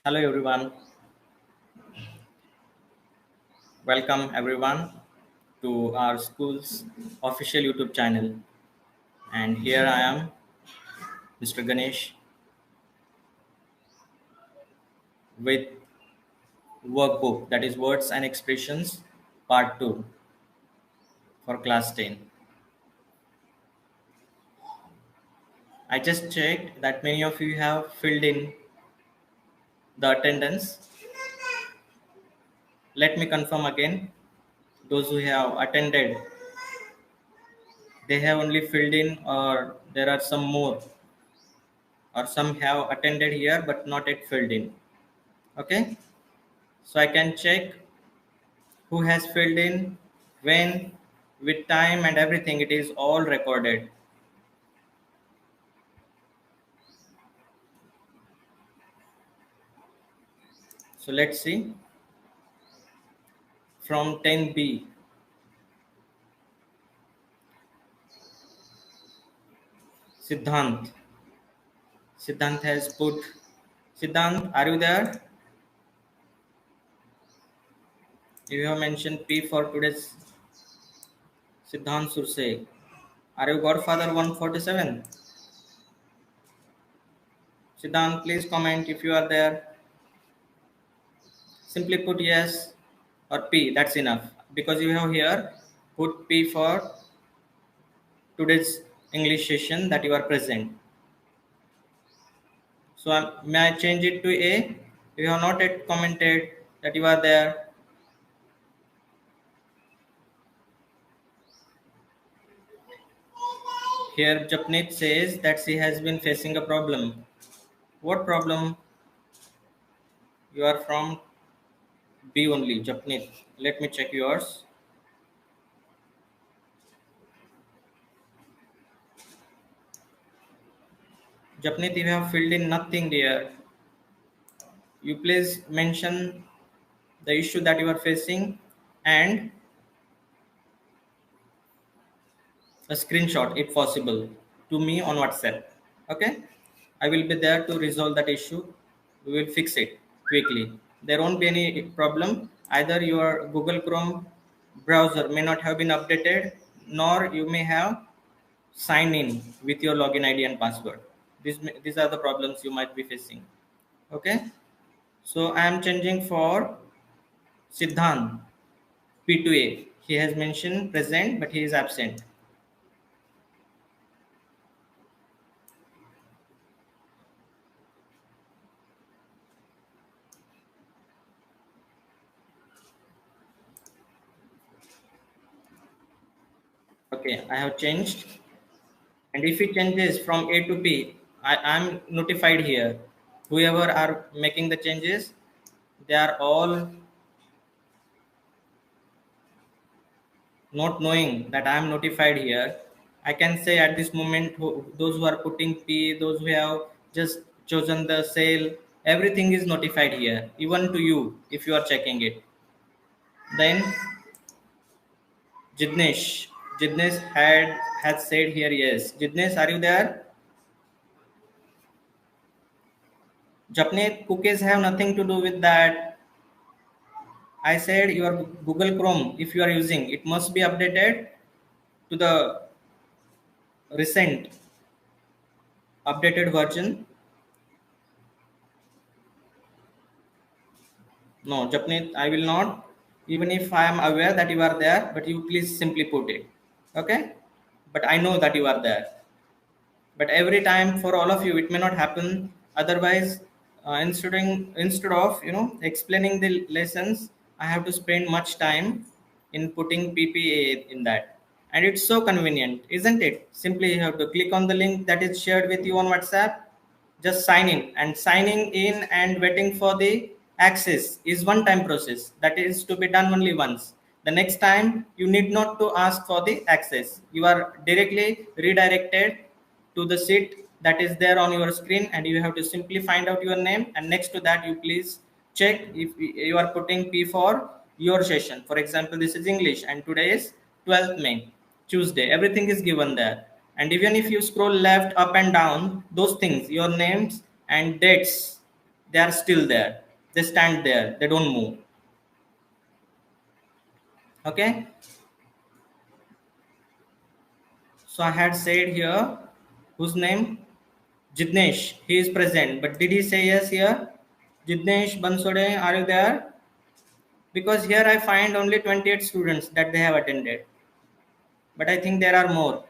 Hello everyone, welcome everyone to our school's official YouTube channel. And here I am, Mr. Ganesh, with workbook that is Words and Expressions Part 2 for Class 10. I just checked that many of you have filled in the attendance. Let me confirm again. Those who have attended, they have only filled in, or there are some more, or some have attended here but not yet filled in. Okay, so I can check who has filled in, when, with time and everything. It is all recorded. So let's see from 10B. Siddhant. Siddhant has put. Siddhant, are you there? You have mentioned P for today's. Siddhant Surse. Are you Godfather 147? Siddhant, please comment if you are there. Simply put yes or P. That's enough. Because you have here put P for today's English session that you are present. So may I change it to A? You have not yet commented that you are there. Here Japnit says that she has been facing a problem. What problem? You are from B only, Japnit. Let me check yours. Japnit, you have filled in nothing there. You please mention the issue that you are facing and a screenshot if possible to me on WhatsApp. Okay? I will be there to resolve that issue. We will fix it quickly. There won't be any problem. Either your Google Chrome browser may not have been updated, nor you may have signed in with your login ID and password. These are the problems you might be facing. Okay? So I am changing for Siddhant P2A. He has mentioned present, but he is absent. Okay, I have changed. And if it changes from A to B, I am notified here. Whoever are making the changes, they are all not knowing that I am notified here. I can say at this moment, those who are putting P, those who have just chosen the sale, everything is notified here, even to you if you are checking it. Then Jidnesh, Jidnesh has said here yes. Jidnesh, are you there? Japnet, cookies have nothing to do with that. I said your Google Chrome, if you are using, it must be updated to the recent updated version. No, Japneet, I will not. Even if I am aware that you are there, but you please simply put it. Okay? But I know that you are there. But every time for all of you, it may not happen. Otherwise, instead of explaining the lessons, I have to spend much time in putting PPA in that. And it's so convenient, isn't it? Simply you have to click on the link that is shared with you on WhatsApp, just sign in, and signing in and waiting for the access is one time process that is to be done only once. The next time you need not to ask for the access, you are directly redirected to the sheet that is there on your screen, and you have to simply find out your name, and next to that you please check if you are putting P for your session. For example, this is English and today is 12th May, Tuesday. Everything is given there. And even if you scroll left, up and down, those things, your names and dates, they are still there. They stand there, they don't move. Okay, so I had said here, whose name? Jidnesh, he is present, but did he say yes here? Jidnesh Bansode, are you there? Because here I find only 28 students that they have attended, but I think there are more.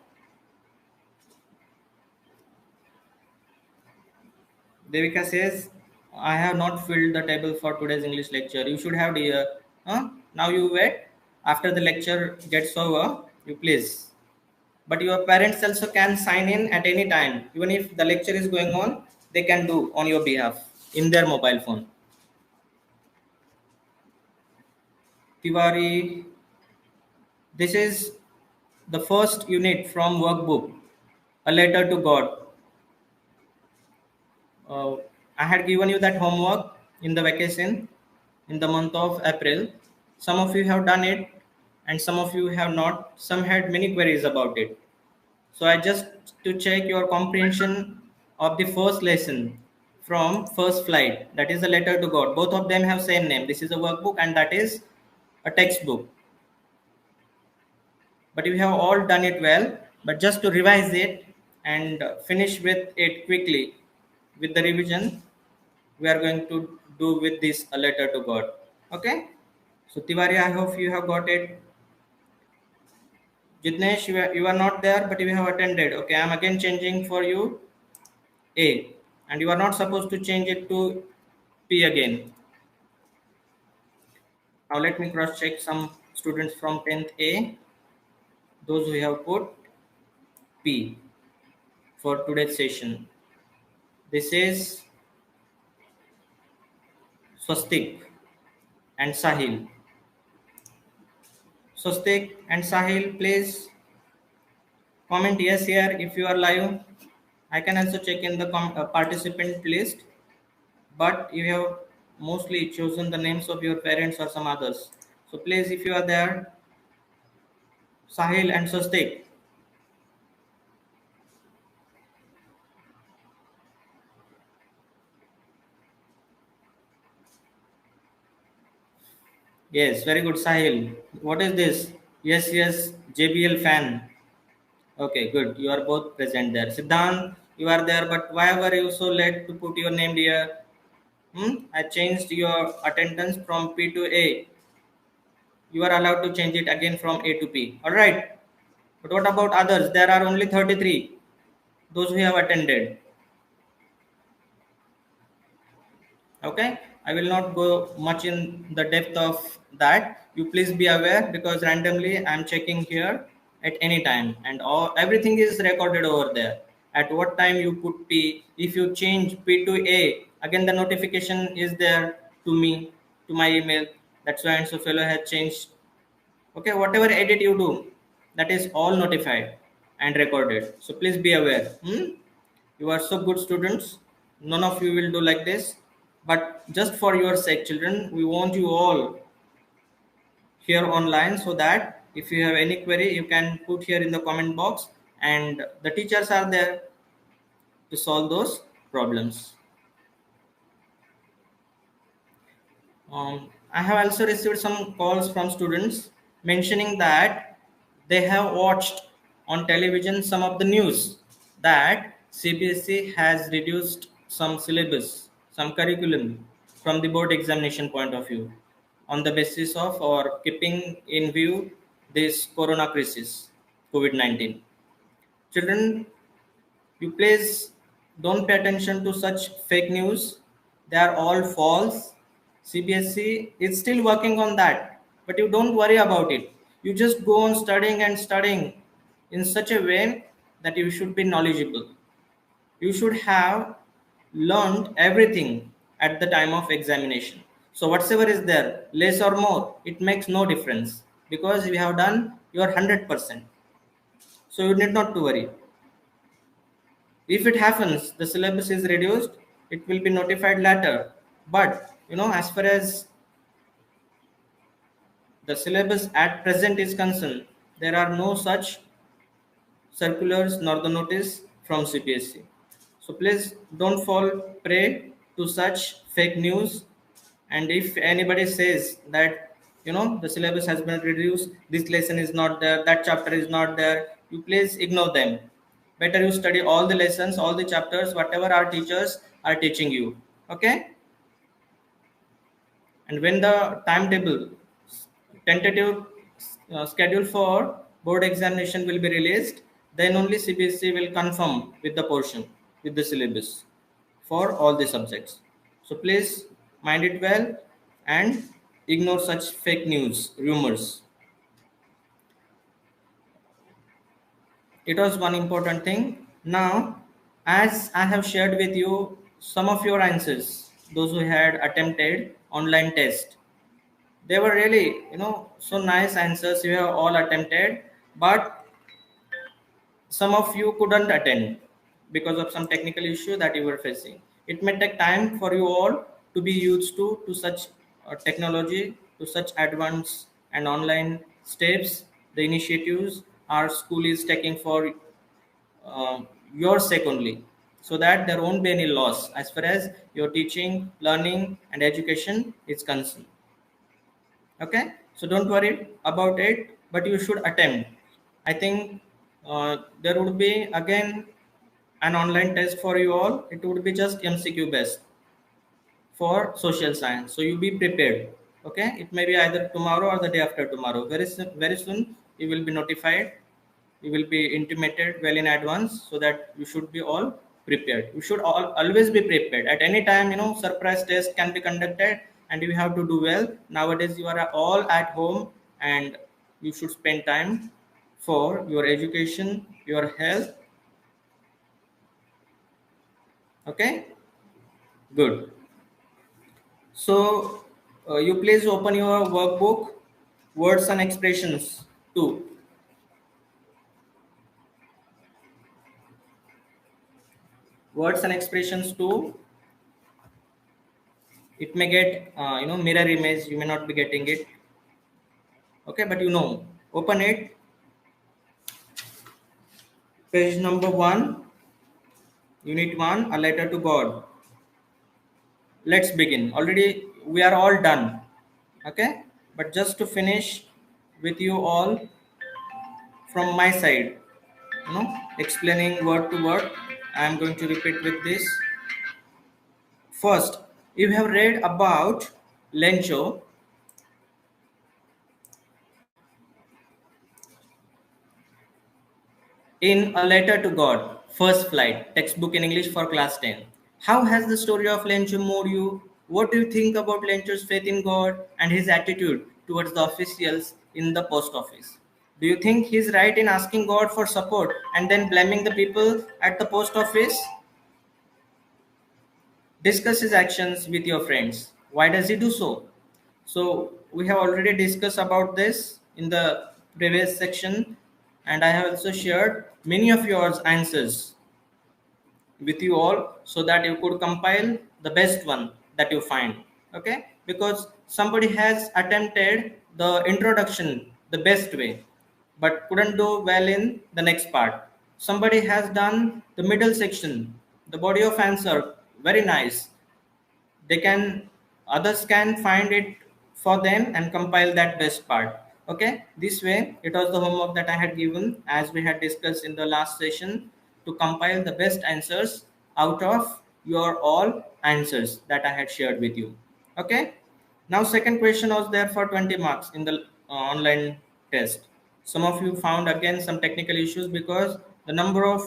Devika says, I have not filled the table for today's English lecture. You should have, dear. Huh? Now you wait. After the lecture gets over, you please. But your parents also can sign in at any time. Even if the lecture is going on, they can do on your behalf in their mobile phone. Tiwari, this is the first unit from workbook, A Letter to God. uh, I had given you that homework in the vacation in the month of April. Some of you have done it and some of you have not. Some had many queries about it. So I just to check your comprehension of the first lesson from first flight, that is a letter to God. Both of them have same name. This is a workbook and that is a textbook. But you have all done it well. But just to revise it and finish with it quickly with the revision, we are going to do with this a letter to God. Okay. So Tiwari, I hope you have got it. Jitnesh, you are not there, but you have attended. Okay, I'm again changing for you A, and you are not supposed to change it to P again. Now let me cross check some students from 10th A, those who have put P for today's session. This is Swastik and Sahil. Swastik and Sahil, please comment yes here if you are live. I can also check in the participant list, but you have mostly chosen the names of your parents or some others. So please, if you are there, Sahil and Swastik. Yes, very good, Sahil. What is this? Yes, yes, JBL fan. Okay, good. You are both present there. Siddhant, you are there, but why were you so late to put your name here? I changed your attendance from P to A. You are allowed to change it again from A to P. All right. But what about others? There are only 33. Those who have attended. Okay, I will not go much in the depth of that. You please be aware because randomly I'm checking here at any time and everything is recorded over there. At what time you put P, if you change P to A, again the notification is there to me, to my email, that's why and so fellow has changed. Okay, whatever edit you do, that is all notified and recorded, so please be aware. You are so good students, none of you will do like this, but just for your sake children, we want you all here online, so that if you have any query you can put here in the comment box and the teachers are there to solve those problems. I have also received some calls from students mentioning that they have watched on television some of the news that CBSE has reduced some syllabus, some curriculum from the board examination point of view on the basis of or keeping in view this corona crisis, COVID-19. Children, you please don't pay attention to such fake news. They are all false. CBSE is still working on that, but you don't worry about it. You just go on studying and studying in such a way that you should be knowledgeable. You should have learned everything at the time of examination. So whatsoever is there, less or more, it makes no difference because you have done your 100%. So you need not to worry. If it happens the syllabus is reduced, it will be notified later, but as far as the syllabus at present is concerned, there are no such circulars nor the notice from CPSC. So please don't fall prey to such fake news. And if anybody says that, the syllabus has been reduced, this lesson is not there, that chapter is not there, you please ignore them. Better you study all the lessons, all the chapters, whatever our teachers are teaching you. Okay. And when the timetable, tentative schedule for board examination will be released, then only CBSE will confirm with the portion, with the syllabus for all the subjects. So please mind it well and ignore such fake news, rumors. It was one important thing. Now, as I have shared with you some of your answers, those who had attempted online test, they were really, so nice answers you have all attempted, but some of you couldn't attend because of some technical issue that you were facing. It may take time for you all to be used to such technology, to such advanced and online steps, the initiatives our school is taking for uh, your sake only, so that there won't be any loss as far as your teaching, learning and education is concerned. Okay, so don't worry about it, but you should attempt. I think there would be again an online test for you all. It would be just MCQ based for social science, so you be prepared. Okay, it may be either tomorrow or the day after tomorrow. Very soon you will be notified, you will be intimated well in advance, so that you should be all prepared. You should always be prepared at any time. Surprise test can be conducted and you have to do well. Nowadays you are all at home, and you should spend time for your education, your health. Okay, good. So you please open your workbook, words and expressions 2. Words and expressions 2. It may get mirror image, you may not be getting it. Okay, but open it. Page number 1, unit 1, a letter to God. Let's begin. Already we are all done. Okay, but just to finish with you all from my side, explaining word to word, I am going to repeat with this. First, you have read about Lencho. In A Letter to God, First Flight, textbook in English for class 10. How has the story of Lencho moved you? What do you think about Lencho's faith in God and his attitude towards the officials in the post office? Do you think he's right in asking God for support and then blaming the people at the post office? Discuss his actions with your friends. Why does he do so? So we have already discussed about this in the previous section, and I have also shared many of your answers with you all, so that you could compile the best one that you find. Okay, because somebody has attempted the introduction the best way but couldn't do well in the next part. Somebody has done the middle section, the body of answer, very nice. They can, others can find it for them and compile that best part. Okay, this way it was the homework that I had given, as we had discussed in the last session, to compile the best answers out of your all answers that I had shared with you. Okay, now second question was there for 20 marks in the online test. Some of you found again some technical issues because the number of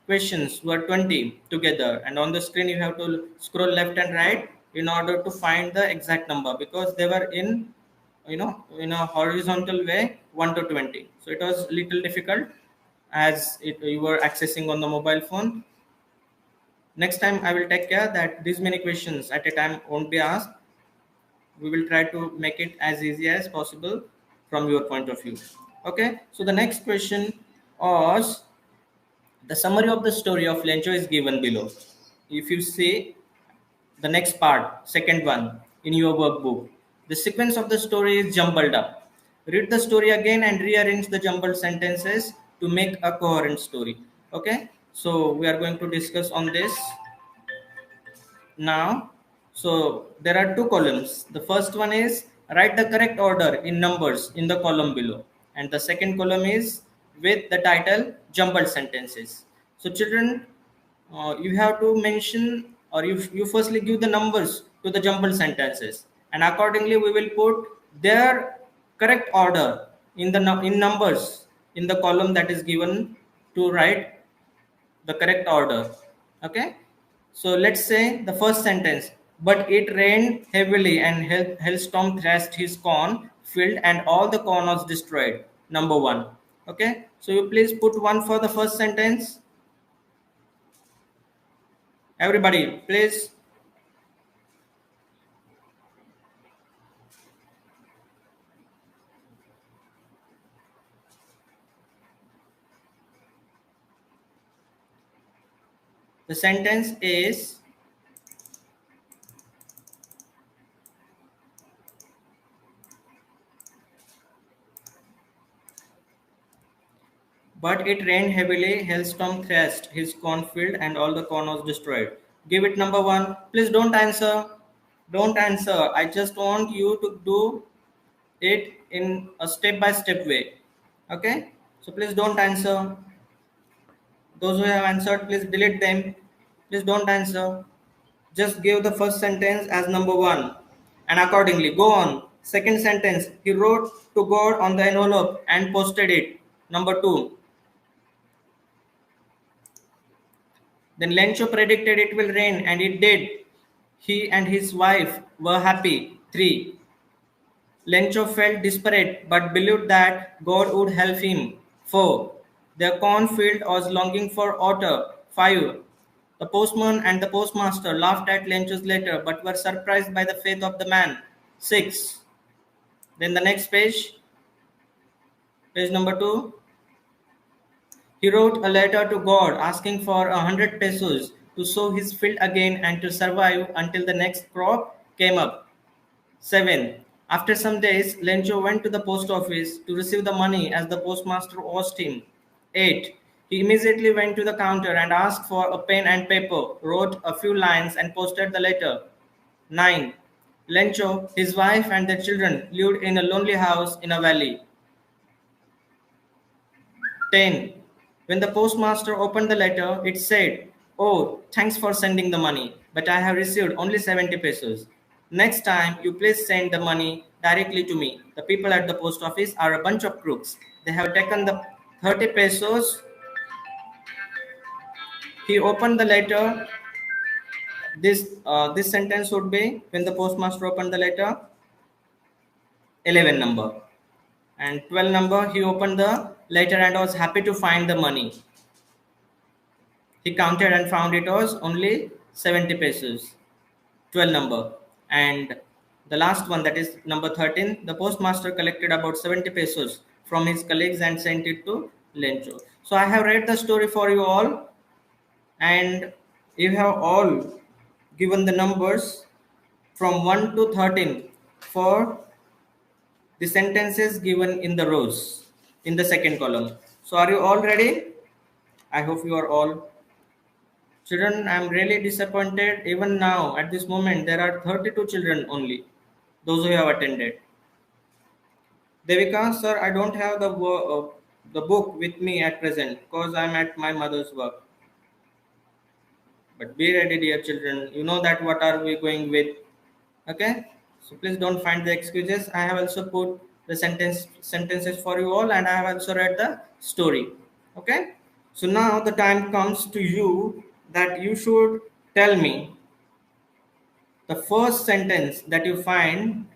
questions were 20 together, and on the screen you have to scroll left and right in order to find the exact number, because they were in in a horizontal way 1 to 20. So it was little difficult as you were accessing on the mobile phone. Next time I will take care that these many questions at a time won't be asked. We will try to make it as easy as possible from your point of view. Okay, so the next question was, the summary of the story of Lencho is given below. If you see the next part, second one in your workbook, the sequence of the story is jumbled up. Read the story again and rearrange the jumbled sentences to make a coherent story. Okay, so we are going to discuss on this. Now, so there are two columns. The first one is write the correct order in numbers in the column below, and the second column is with the title jumbled sentences. So children, you have to mention, or you firstly give the numbers to the jumbled sentences, and accordingly we will put their correct order in the in numbers in the column that is given to write the correct order. Okay, so let's say the first sentence, but it rained heavily and hailstorm thrashed his corn field and all the corn was destroyed. Number one. Okay, so you please put one for the first sentence. Everybody please. The sentence is, but it rained heavily, hailstorm thrashed his cornfield, and all the corn was destroyed. Give it number one. Please don't answer. Don't answer. I just want you to do it in a step-by-step way. Okay? So please don't answer. Those who have answered, please delete them. Please don't answer. Just give the first sentence as number one. And accordingly, go on. Second sentence, he wrote to God on the envelope and posted it. Number two. Then Lencho predicted it will rain, and it did. He and his wife were happy. 3. Lencho felt desperate but believed that God would help him. 4. Their cornfield was longing for water. 5. The postman and the postmaster laughed at Lencho's letter but were surprised by the faith of the man. 6. Then the next page, page number 2. He wrote a letter to God asking for 100 pesos to sow his field again and to survive until the next crop came up. 7. After some days, Lencho went to the post office to receive the money as the postmaster asked him. 8. He immediately went to the counter and asked for a pen and paper, wrote a few lines and posted the letter. 9. Lencho, his wife and their children lived in a lonely house in a valley. 10. When the postmaster opened the letter, it said, "Oh, thanks for sending the money, but I have received only 70 pesos. Next time, you please send the money directly to me. The people at the post office are a bunch of crooks. They have taken the 30 pesos." He opened the letter. This sentence would be, when the postmaster opened the letter, 11 number. And 12 number, he opened the letter and was happy to find the money. He counted and found it was only 70 pesos. 12 number. And the last one, that is number 13, the postmaster collected about 70 pesos from his colleagues and sent it to Lencho. So I have read the story for you all, and you have all given the numbers from 1 to 13 for the sentences given in the rows in the second column. So are you all ready? I hope you are all. Children, I am really disappointed. Even now, at this moment, there are 32 children only, those who have attended. Devika, sir, I don't have the book with me at present because I'm at my mother's work. But be ready, dear children. You know that what are we going with? Okay? So please don't find the excuses. I have also put the sentences for you all, and I have also read the story. Okay? So now the time comes to you that you should tell me the first sentence that you find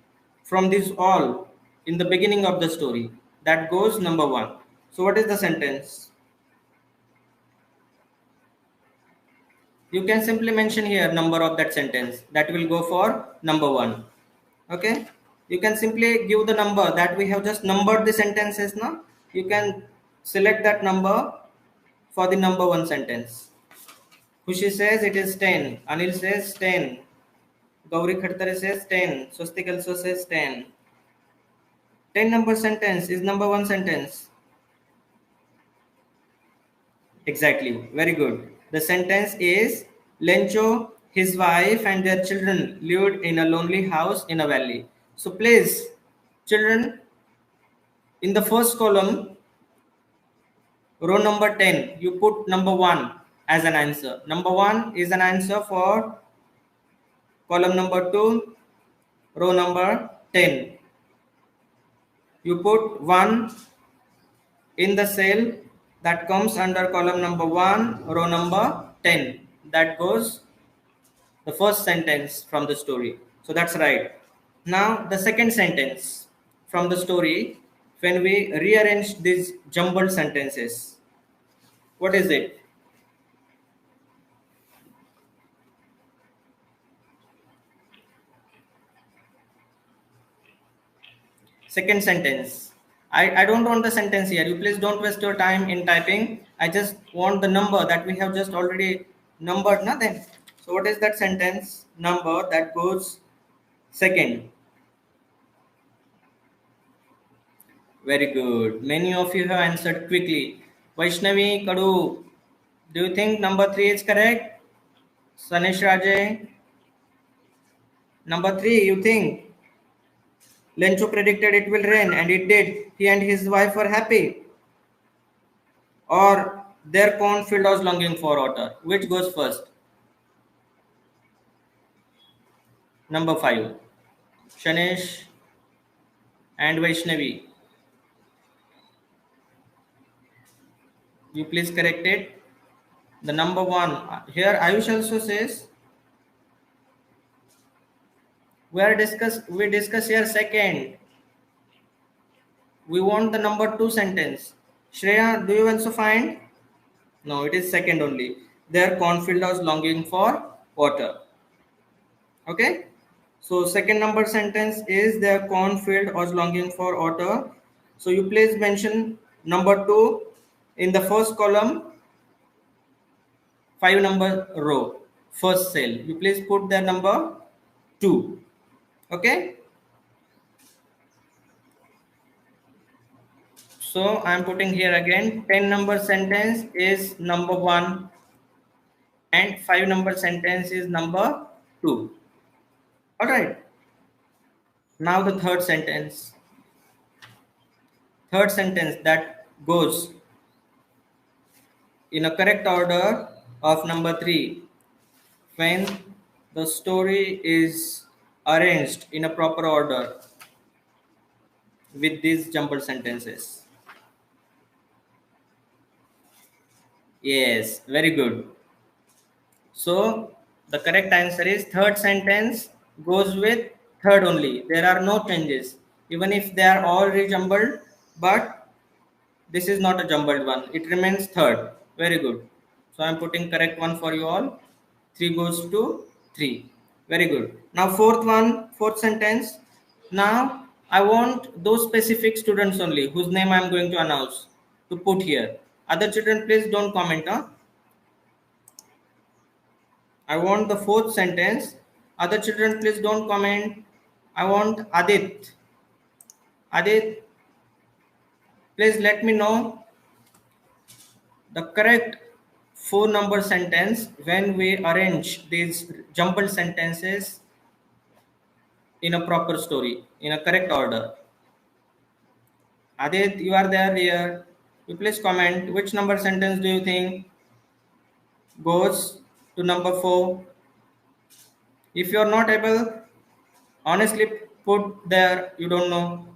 from this all in the beginning of the story. That goes number one. So what is the sentence? You can simply mention here number of that sentence. That will go for number one. Okay? You can simply give the number that we have just numbered the sentences now. You can select that number for the number one sentence. Khushi says it is 10. Anil says 10. Gauri Khattare says 10. Swastik also says 10. 10 number sentence is number one sentence. Exactly. Very good. The sentence is, Lencho, his wife and their children lived in a lonely house in a valley. So please, children, in the first column, row number 10, you put number 1 as an answer. Number 1 is an answer for column number 2, row number 10. You put 1 in the cell that comes under column number 1, row number 10. That goes the first sentence from the story. So that's right. Now the second sentence from the story, when we rearrange these jumbled sentences, what is it? Second sentence. I don't want the sentence here. You please don't waste your time in typing. I just want the number that we have just already numbered. Nothing. So what is that sentence number that goes second? Very good. Many of you have answered quickly. Vaishnavi, Kadu, do you think number 3 is correct? Sanish Rajay, number 3, you think? Lencho predicted it will rain and it did. He and his wife were happy. Or their cornfield was longing for water. Which goes first? Number 5. Shanish and Vaishnavi. You please correct it. The number 1. Here Ayush also says we discuss here second. We want the number 2 sentence. Shreya, do you also find? No, it is second only. Their cornfield was longing for water. Okay. So second number sentence is their cornfield was longing for water. So you please mention number 2 in the first column, 5 number row, first cell. You please put the number 2. Okay. So I am putting here again 10 number sentence is number 1 and 5 number sentence is number 2. All right. Now the third sentence. Third sentence that goes in a correct order of number 3 when the story is arranged in a proper order with these jumbled sentences. Yes, very good. So the correct answer is third sentence goes with third only. There are no changes. Even if they are all rejumbled, but this is not a jumbled one. It remains third. Very good. So I am putting correct one for you all. 3 goes to 3. Very good. Now fourth sentence. Now I want those specific students only whose name I am going to announce to put here. Other children, please don't comment. Huh? I want the fourth sentence. Other children, please don't comment. I want Adit. Adit, please let me know the correct 4 number sentence when we arrange these jumbled sentences in a proper story, in a correct order. Adit, you are there here. You please comment which number sentence do you think goes to number 4. If you are not able, honestly put there, you don't know.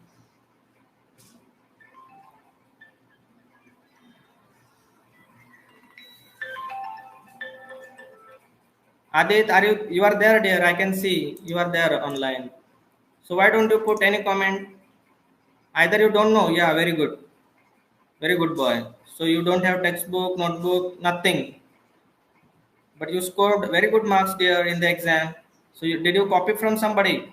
Adit, you are there, dear? I can see you are there online. So why don't you put any comment? Either you don't know. Yeah, very good. Very good boy. So you don't have textbook, notebook, nothing. But you scored very good marks, dear, in the exam. So did you copy from somebody?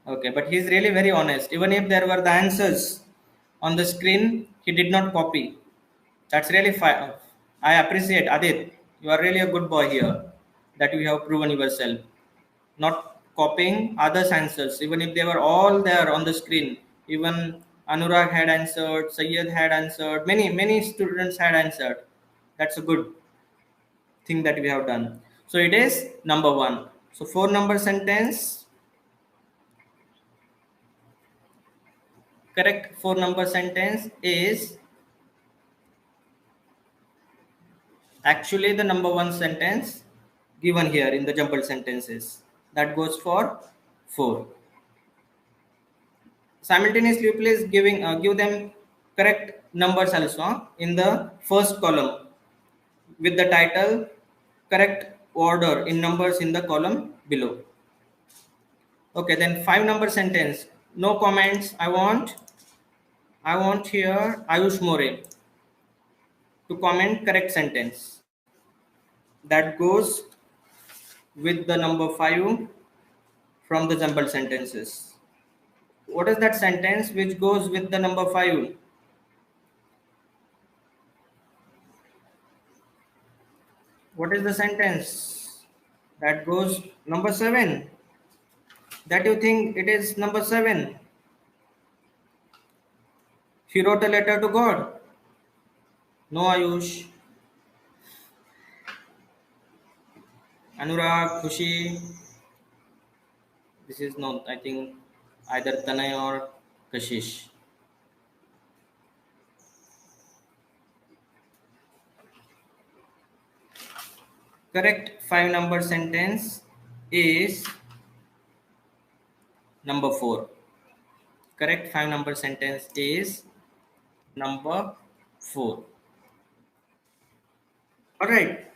Okay, but he's really very honest. Even if there were the answers on the screen, he did not copy. That's really fine. I appreciate Adit. You are really a good boy here that you have proven yourself. Not copying others' answers, even if they were all there on the screen. Even Anurag had answered, Sayyed had answered, many students had answered. That's a good thing that we have done. So it is number 1. So 4 number sentence, correct 4 number sentence is actually the number 1 sentence given here in the jumbled sentences. That goes for 4. Simultaneously, please give them correct numbers also in the first column with the title, correct order in numbers in the column below. Okay, then 5 number sentence, no comments. I want here Ayush More to comment correct sentence that goes with the number 5 from the jumbled sentences. What is that sentence which goes with the number 5? What is the sentence that goes number 7? That you think it is number 7? He wrote a letter to God. No, Ayush. Anurag, Khushi. This is not, I think, either Tanay or Kashish. Correct 5 number sentence is number 4. Correct 5 number sentence is number 4. Alright.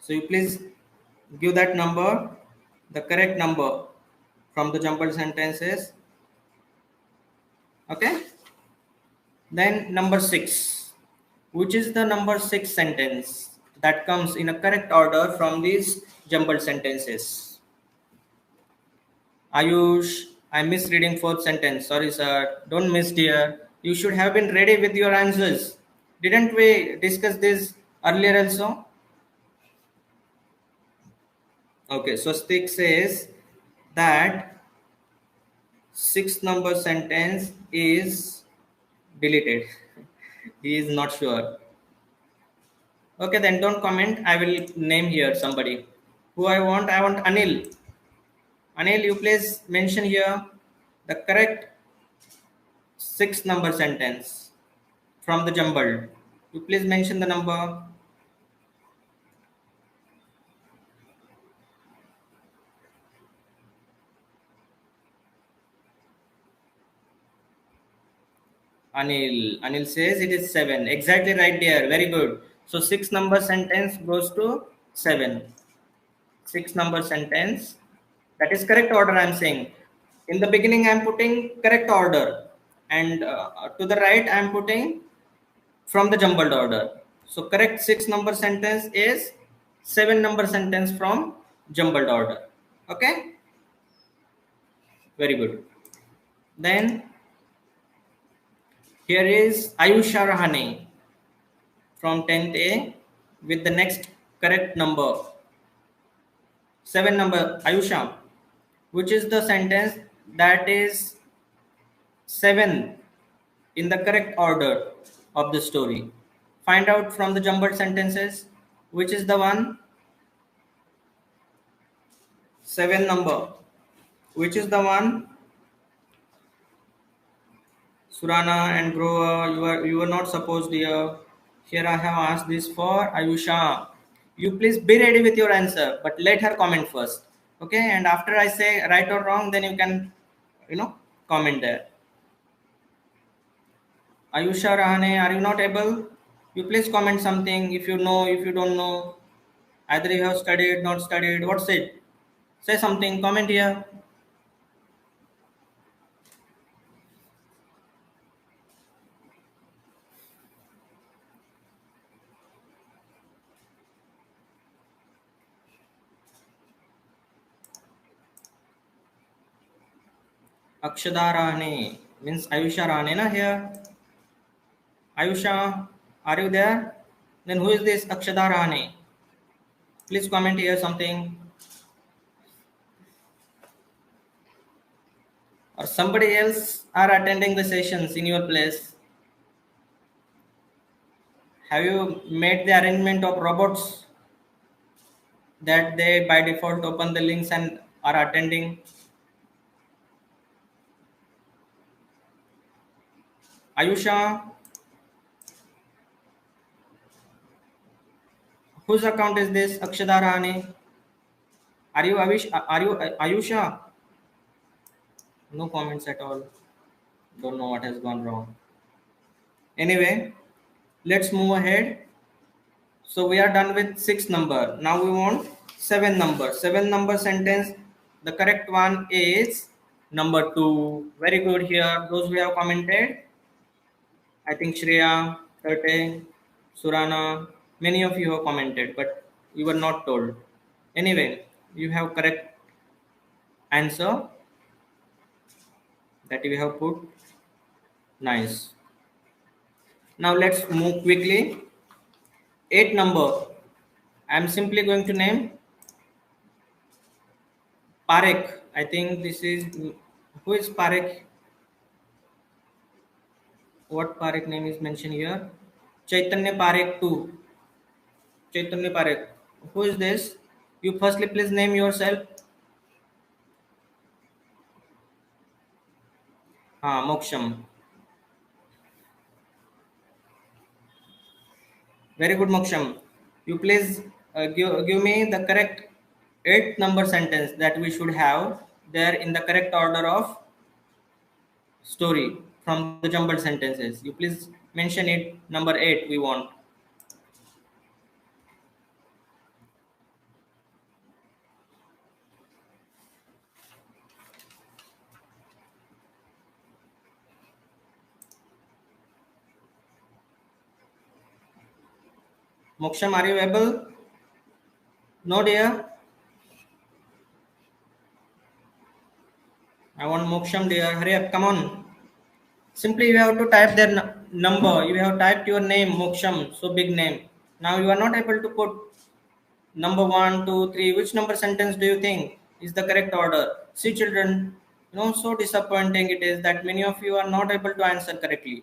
So you please give that number, the correct number from the jumbled sentences. Okay. Then number 6. Which is the number 6 sentence that comes in a correct order from these jumbled sentences? Ayush, I missed reading 4th sentence. Sorry, sir. Don't miss, dear. You should have been ready with your answers. Didn't we discuss this earlier also? Okay, so Stick says that 6th number sentence is deleted. He is not sure. Okay, then don't comment. I will name here somebody. Who I want Anil. Anil, you please mention here the correct 6th number sentence from the jumbled. You please mention the number. Anil says it is 7. Exactly right there. Very good. So 6 number sentence goes to 7. 6 number sentence. That is correct order I am saying. In the beginning I am putting correct order. And to the right I am putting from the jumbled order. So correct 6 number sentence is 7 number sentence from jumbled order. Okay. Very good. Then here is Ayusha Rahane from 10th A with the next correct number. 7 number, Ayusha, which is the sentence that is 7 in the correct order of the story. Find out from the jumbled sentences which is the one. 7 number, which is the one. Surana and Grover, you were not supposed here. Here I have asked this for Ayusha. You please be ready with your answer, but let her comment first. Okay, and after I say right or wrong, then you can, comment there. Ayusha Rahane, are you not able? You please comment something if you know, if you don't know. Either you have studied, not studied. What's it? Say something, comment here. Akshada Rahane means Ayusha Rahane na here. Ayusha, are you there? Then who is this Akshada Rahane? Please comment here something. Or somebody else are attending the sessions in your place. Have you made the arrangement of robots that they by default open the links and are attending? Ayusha, whose account is this? Akshada Rani. Are you Ayusha? No comments at all. Don't know what has gone wrong. Anyway, let's move ahead. So we are done with 6 number. Now we want 7 number. 7 number sentence. The correct one is number 2. Very good here. Those who have commented. I think Shreya, Thirte, Surana, many of you have commented, but you were not told. Anyway, you have correct answer that you have put. Nice. Now let's move quickly. 8 number. I am simply going to name Parekh. I think this is who is Parekh? What Parekh name is mentioned here? Chaitanya Parekh 2. Chaitanya Parekh. Who is this? You firstly please name yourself. Moksham. Very good, Moksham. You please give me the correct 8 number sentence that we should have there in the correct order of story from the jumbled sentences. You please mention it. Number 8 we want. Moksham, are you able? No, dear. I want Moksham, dear. Hurry up, come on. Simply you have to type their number. You have typed your name, Moksham, so big name. Now you are not able to put number 1, 2, 3. Which number sentence do you think is the correct order? See, children, so disappointing it is that many of you are not able to answer correctly.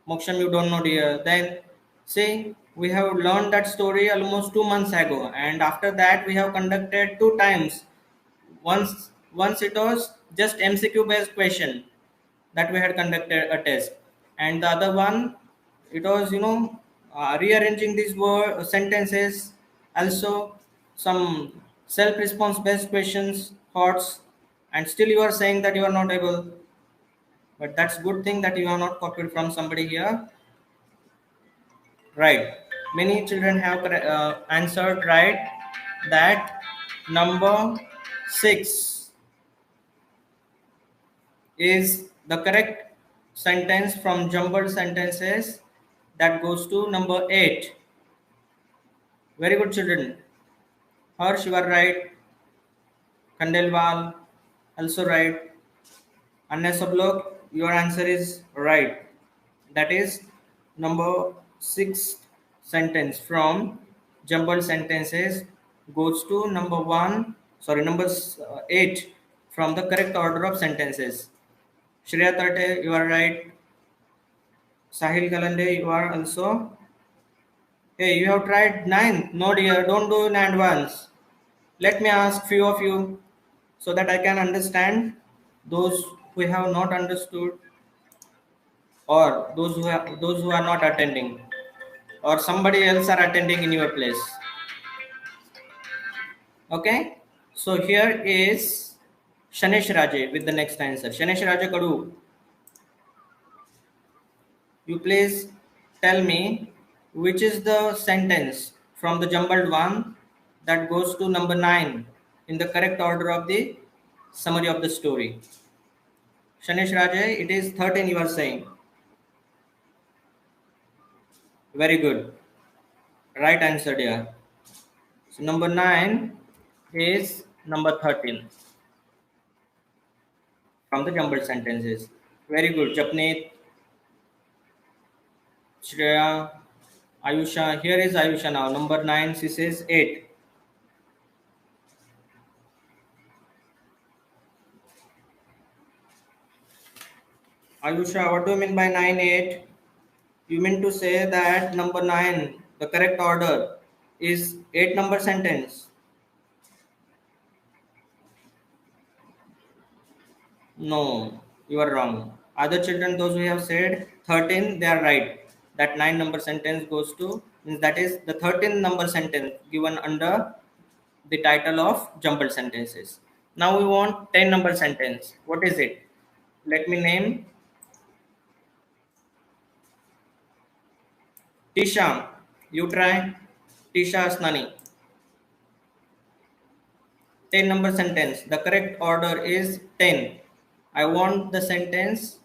Moksham, you don't know, dear. Then, see, we have learned that story almost 2 months ago, and after that, we have conducted 2 times. Once it was just MCQ based question that we had conducted a test, and the other one it was rearranging these word sentences, also some self response based questions, thoughts, and still you are saying that you are not able. But that's good thing that you are not copied from somebody here. Right. Many children have answered right that number 6 is the correct sentence from jumbled sentences that goes to number 8. Very good, children. Harsh, you are right. Kandelwal, also right. Anya Sablok, your answer is right. That is number 6 sentence from jumbled sentences goes to number 8 from the correct order of sentences. Shreya Tate, you are right. Sahil Kalande, you are also. Hey, you have tried 9. No, dear, don't do in advance. Let me ask few of you so that I can understand those who have not understood, or those who are not attending, or somebody else are attending in your place. Okay, so here is Shanesh Raje with the next answer. Shanesh Raje Kadu, you please tell me which is the sentence from the jumbled one that goes to number 9 in the correct order of the summary of the story. Shanesh Raje, it is 13 you are saying. Very good. Right answer, dear. So number 9 is number 13 from the jumbled sentences. Very good. Japneet, Shreya, Ayusha. Here is Ayusha now. Number 9, she says 8. Ayusha, what do you mean by 9, 8? You mean to say that number 9, the correct order is 8 number sentence? No, you are wrong. Other children, those who have said 13, they are right. That 9 number sentence goes to, means that is the 13th number sentence given under the title of jumbled sentences. Now we want 10 number sentence. What is it? Let me name Tisha. You try. Tisha Asnani. 10 number sentence. The correct order is 10. I want the sentence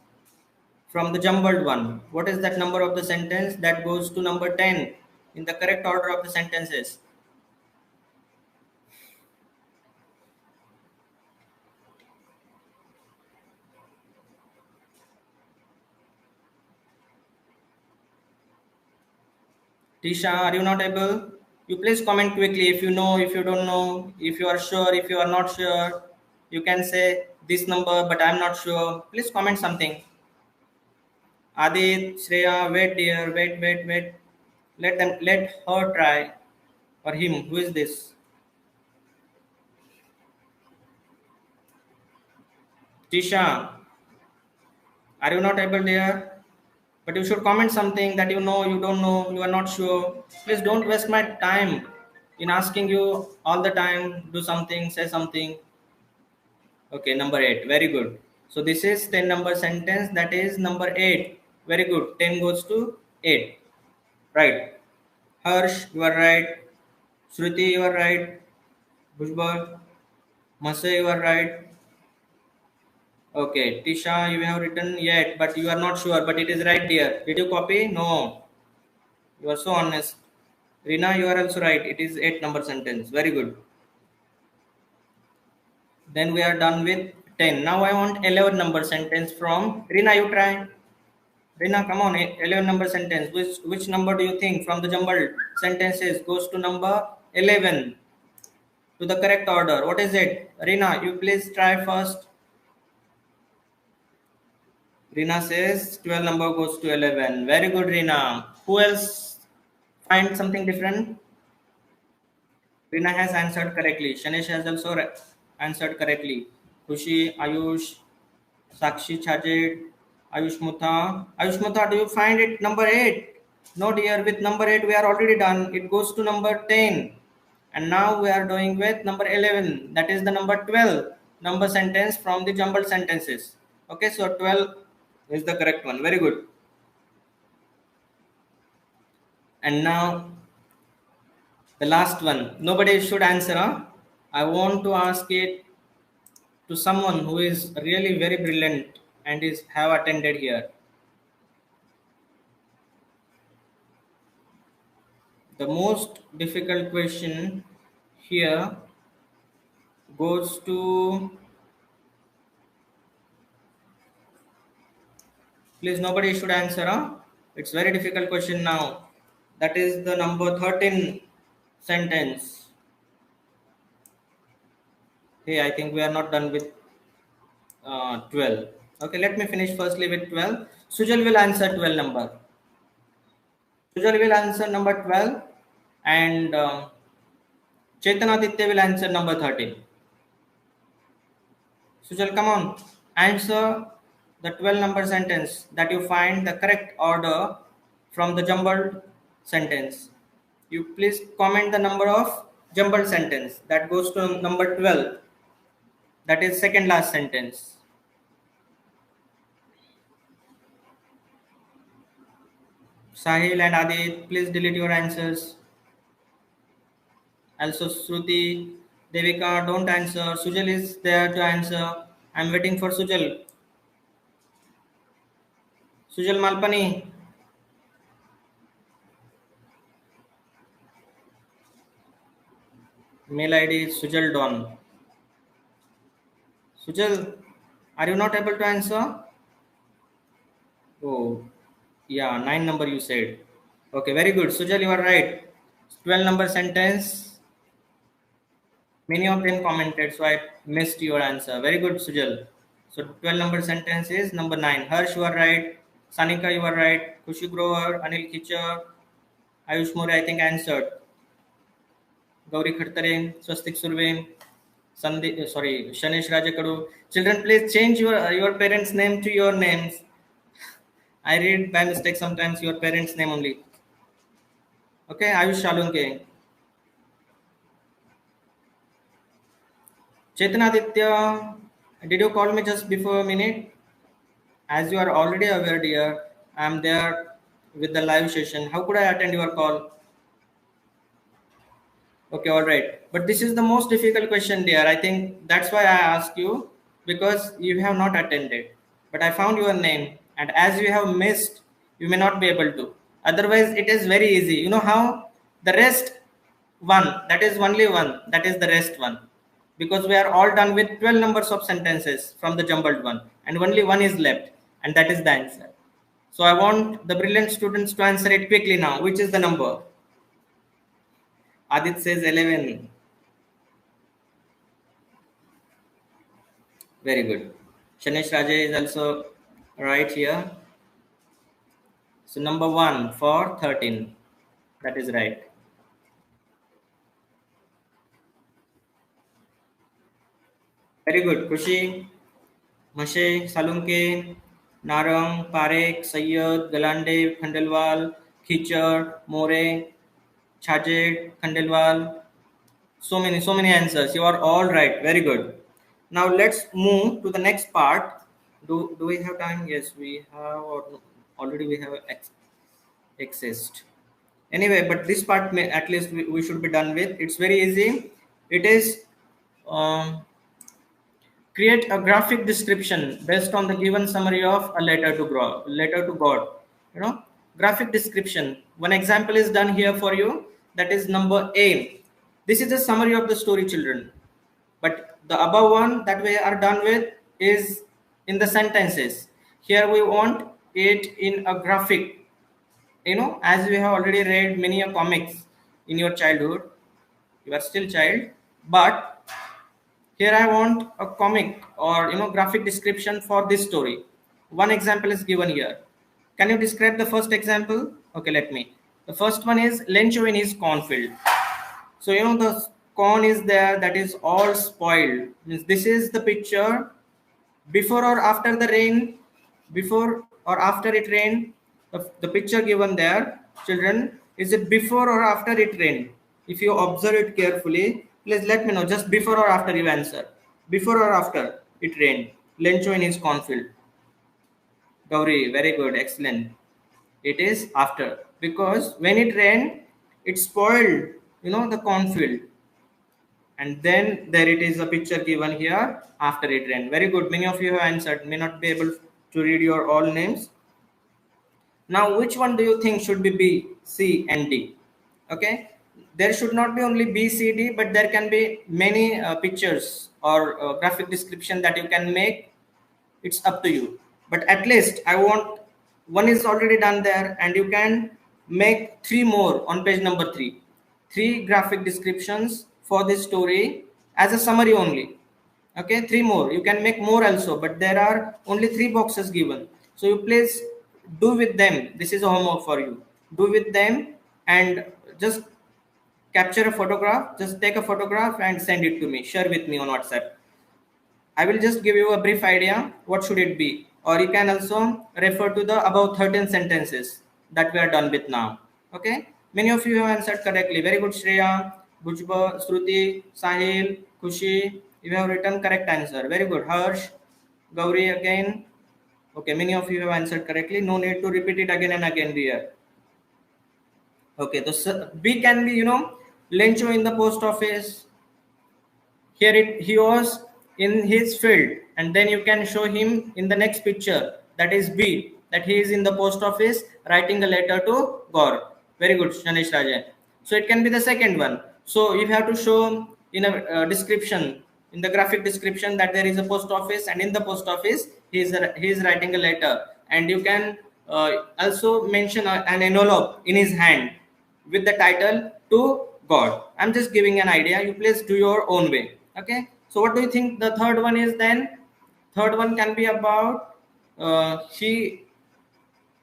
from the jumbled one. What is that number of the sentence that goes to number 10 in the correct order of the sentences? Tisha, are you not able? You please comment quickly if you know, if you don't know, if you are sure, if you are not sure. You can say this number, but I'm not sure. Please comment something. Adit, Shreya, wait dear, wait. Let her try. Or him. Who is this? Tisha, are you not able there? But you should comment something that you know, you don't know, you are not sure. Please don't waste my time in asking you all the time. Do something, say something. Okay, number 8. Very good. So this is 10 number sentence. That is number 8. Very good. 10 goes to 8. Right. Harsh, you are right. Shruti, you are right. Bhujbal, Masay, you are right. Okay, Tisha, you have written yet, but you are not sure, but it is right there. Did you copy? No. You are so honest. Rina, you are also right. It is 8 number sentence. Very good. Then we are done with 10. Now I want 11 number sentence from Rina. You try. Rina, come on. 11 number sentence. Which number do you think from the jumbled sentences goes to number 11 to the correct order? What is it? Rina, you please try first. Rina says 12 number goes to 11. Very good, Rina. Who else find something different? Rina has answered correctly. Shanish has also answered correctly. Khushi, Ayush, Sakshi Chajed, Ayush Mutha. Ayush Mutha, do you find it number 8? No, dear. With number 8, we are already done. It goes to number 10. And now we are doing with number 11. That is the number 12 number sentence from the jumbled sentences. Okay, so 12 is the correct one. Very good. And now the last one. Nobody should answer. Huh? I want to ask it to someone who is really very brilliant and is have attended here. The most difficult question here goes to, please nobody should answer. Huh? It's very difficult question now. That is the number 13 sentence. Hey, I think we are not done with 12. Okay, let me finish firstly with 12. Sujal will answer 12 number. Sujal will answer number 12 and Chetanaditya will answer number 13. Sujal, come on. Answer the 12 number sentence that you find the correct order from the jumbled sentence. You please comment the number of jumbled sentence that goes to number 12. That is second last sentence. Sahil and Adit, please delete your answers. Also, Shruti, Devika, don't answer. Sujal is there to answer. I'm waiting for Sujal. Sujal Malpani. Mail ID is Sujal Don. Sujal, are you not able to answer? Oh, yeah, 9 number you said. Okay, very good. Sujal, you are right. 12 number sentence. Many of them commented, so I missed your answer. Very good, Sujal. So 12 number sentence is number 9. Harsh, you are right. Sanika, you are right. Kushi Grover, Anil Kichar, Ayush More, I think answered. Gauri Khattare, Swastik Surve, Shanesh Rajakadu. Children, please change your parents' name to your names. I read by mistake sometimes your parents' name only. Okay, Ayush Shalunke. Chetanaditya, did you call me just before a minute? As you are already aware, dear, I am there with the live session. How could I attend your call? Okay, all right. But this is the most difficult question, dear. I think that's why I asked you because you have not attended. But I found your name, and as you have missed, you may not be able to. Otherwise, it is very easy. You know how? The rest one, that is only one, that is the rest one. Because we are all done with 12 numbers of sentences from the jumbled one, and only one is left, and that is the answer. So I want the brilliant students to answer it quickly now. Which is the number? Adit says 11. Very good. Shanesh Raja is also right here. So number 1 for 13. That is right. Very good. Kushi, Mashe, Salunke, Narang, Parek, Sayyad, Galande, Khandelwal, Khichar, More, Chajed, Khandelwal. So many answers. You are all right. Very good. Now let's move to the next part. Do we have time? Yes, we have. Or no? Already we have exist. Anyway, but this part may at least we should be done with. It's very easy. It is um, create a graphic description based on the given summary of a letter to God. You know, graphic description. One example is done here for you. That is number A. This is a summary of the story, children. But the above one that we are done with is in the sentences. Here we want it in a graphic. You know, as we have already read many a comics in your childhood, you are still child, but here I want a comic or graphic description for this story. One example is given here. Can you describe the first example? Okay, let me. The first one is Lencho in his cornfield. So the corn is there, that is all spoiled. Means this is the picture before or after the rain, before or after it rained. The picture given there, children, is it before or after it rained? If you observe it carefully, please let me know. Just before or after you answer. Before or after it rained? Lencho in his cornfield. Gauri, very good, excellent. It is after, because when it rained, it spoiled, the cornfield. And then there it is a picture given here after it rained. Very good. Many of you have answered. May not be able to read your all names. Now, which one do you think should be B, C, and D? Okay. There should not be only B, C, D, but there can be many pictures or graphic description that you can make. It's up to you. But at least I want one is already done there, and you can make 3 more on page number 3. 3 graphic descriptions for this story as a summary only. Okay, 3 more. You can make more also, but there are only 3 boxes given. So you please do with them. This is a homework for you. Do with them and just capture a photograph. Just take a photograph and send it to me. Share with me on WhatsApp. I will just give you a brief idea. What should it be? Or you can also refer to the above 13 sentences that we are done with now. Okay. Many of you have answered correctly. Very good, Shreya, Bujba, Shruti, Sahil, Kushi. You have written correct answer. Very good. Harsh, Gauri again. Okay, many of you have answered correctly. No need to repeat it again and again here. Okay, so B can be, Lencho in the post office. Here he was in his field, and then you can show him in the next picture, that is B, that he is in the post office writing a letter to Gaur. Very good, Shanish Rajan. So it can be the second one. So you have to show in a description, in the graphic description, that there is a post office, and in the post office he is writing a letter, and you can also mention an envelope in his hand with the title to God. I'm just giving an idea. You please do your own way. Okay. So what do you think the third one is then? Third one can be about he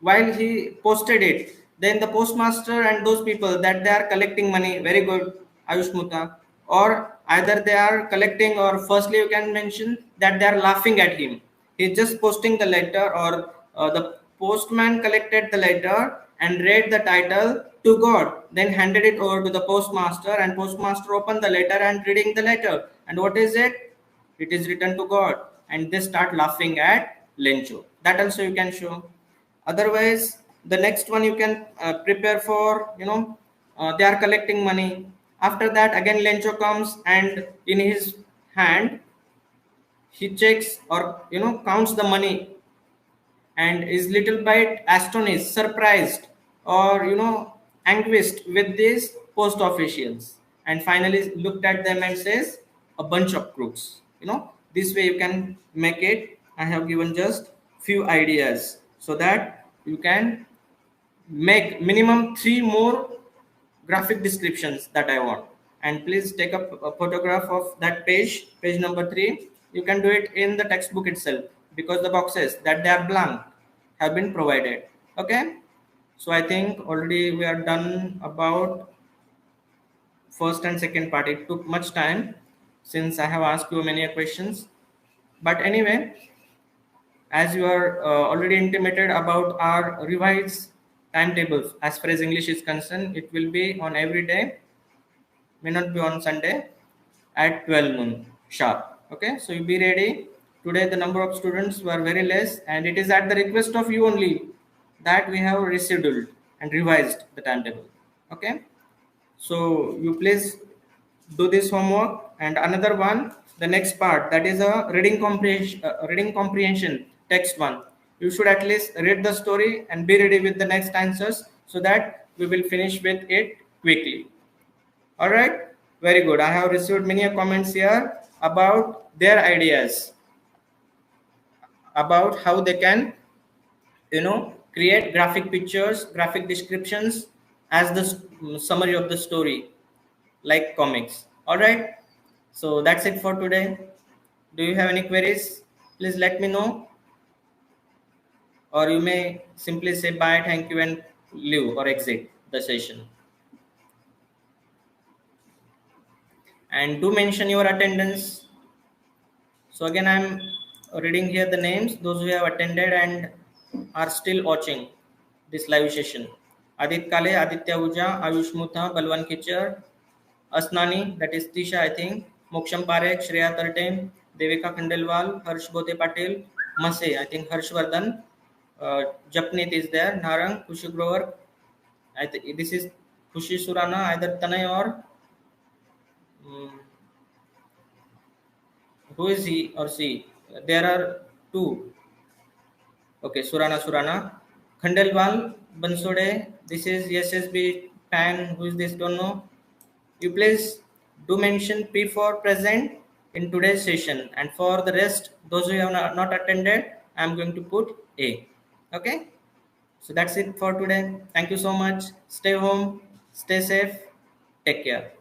while he posted it, then the postmaster and those people that they are collecting money, very good, Ayush Mutta, or either they are collecting, or firstly you can mention that they are laughing at him. He's just posting the letter, or the postman collected the letter and read the title to God, then handed it over to the postmaster, and postmaster opened the letter and reading the letter. And what is it? It is written to God, and they start laughing at Lencho. That also you can show. Otherwise, the next one you can prepare for, they are collecting money. After that, again Lencho comes, and in his hand he checks, or counts the money, and is little bit astonished, surprised, or anguished with these post officials, and finally looked at them and says, a bunch of crooks. This way you can make it. I have given just few ideas so that you can make minimum 3 more graphic descriptions that I want. And please take a photograph of that page number 3. You can do it in the textbook itself, because the boxes that they are blank have been provided. Okay. So I think already we are done about first and second part. It took much time since I have asked you many questions. But anyway, as you are already intimated about our revised timetables as far as English is concerned, it will be on every day, may not be on Sunday, at 12 noon sharp. Okay, so you be ready. Today the number of students were very less, and it is at the request of you only that we have rescheduled and revised the timetable. Okay, so you please do this homework. And another one, the next part, that is a reading comprehension text one. You should at least read the story and be ready with the next answers, so that we will finish with it quickly. All right, very good. I have received many comments here about their ideas about how they can create graphic pictures, graphic descriptions as the summary of the story, like comics. All right, so that's it for today. Do you have any queries? Please let me know, or you may simply say bye, thank you, and leave or exit the session. And do mention your attendance. So again, I'm reading here the names, those who have attended and are still watching this live session. Adit Kale, Aditya Uja, Ayush Mutha, Balwan Kichar, Asnani, that is Tisha, I think, Moksham Parekh, Shreya Tartem, Devika Khandelwal, Harsh Bote Patel, Mase, I think Harshvardhan, Japnit is there, Narang, Kushi Grover, I think this is Kushi Surana, either Tanay or who is he or she? There are two. Okay, Surana. Khandelwal, Bansode, this is SSB Pan, who is this? Don't know. You please do mention P for present in today's session, and for the rest, those who have not attended, I am going to put A. Okay, so that's it for today. Thank you so much. Stay home, stay safe, take care.